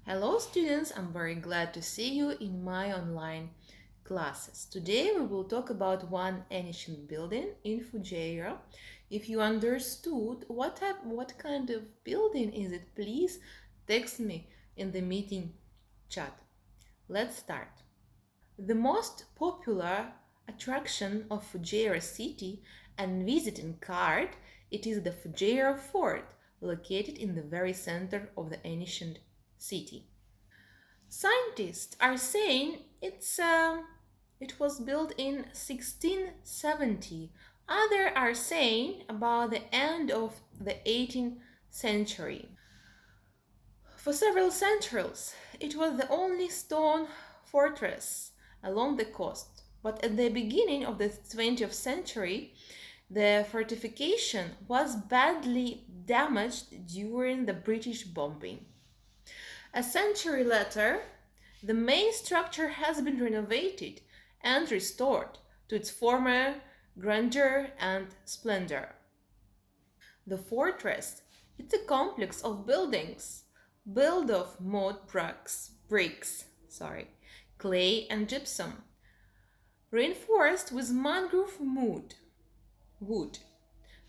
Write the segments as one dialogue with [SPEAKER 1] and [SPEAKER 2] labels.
[SPEAKER 1] Hello students, I'm very glad to see you in my online classes. Today we will talk about one ancient building in Fujairah. If you understood what kind of building is it, please text me in the meeting chat. Let's start. The most popular attraction of Fujairah city and visiting card, it is the Fujairah fort located in the very center of the ancient city. Scientists are saying it was built in 1670. Others are saying about the end of the 18th century. For several centuries, it was the only stone fortress along the coast. But at the beginning of the 20th century, the fortification was badly damaged during the British bombing. A century later, the main structure has been renovated and restored to its former grandeur and splendor. The fortress is a complex of buildings built of mud bricks, clay and gypsum, reinforced with mangrove wood.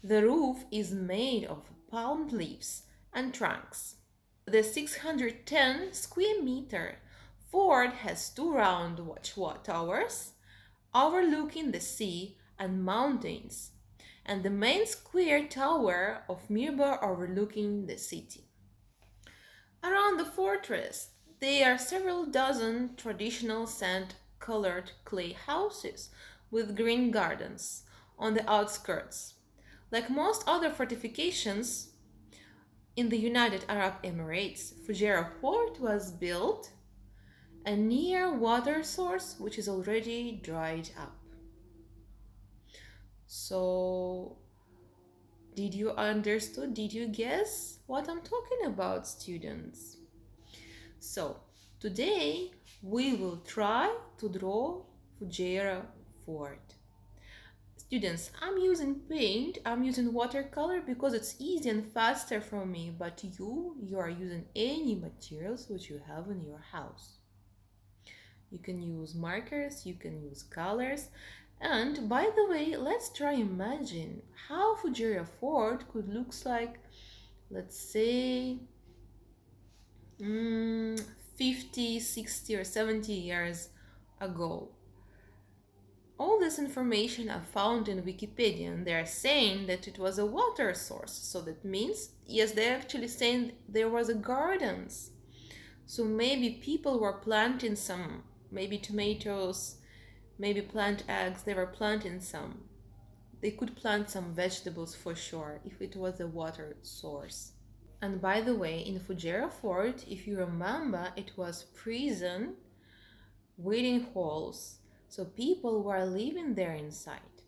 [SPEAKER 1] The roof is made of palm leaves and trunks. The 610 square meter fort has two round watch towers overlooking the sea and mountains, and the main square tower of Mirror overlooking the city. Around the fortress, there are several dozen traditional sand-colored clay houses with green gardens on the outskirts. Like most other fortifications in the United Arab Emirates, Fujairah Fort was built a near water source which is already dried up. So, did you understood? Did you guess what I'm talking about, students? So, today we will try to draw Fujairah Fort. Students, I'm using paint, I'm using watercolor because it's easy and faster for me, but you are using any materials which you have in your house. You can use markers, you can use colors. And by the way, let's try imagine how Fujairah Fort could look like, let's say, 50, 60 or 70 years ago. All this information I found in Wikipedia, and they are saying that it was a water source. So that means, yes, they're actually saying there was a gardens. So maybe people were planting some, maybe tomatoes, maybe plant eggs, they were planting some. They could plant some vegetables for sure if it was a water source. And by the way, in Fujairah Fort, if you remember, it was prison waiting halls. So people were living there inside.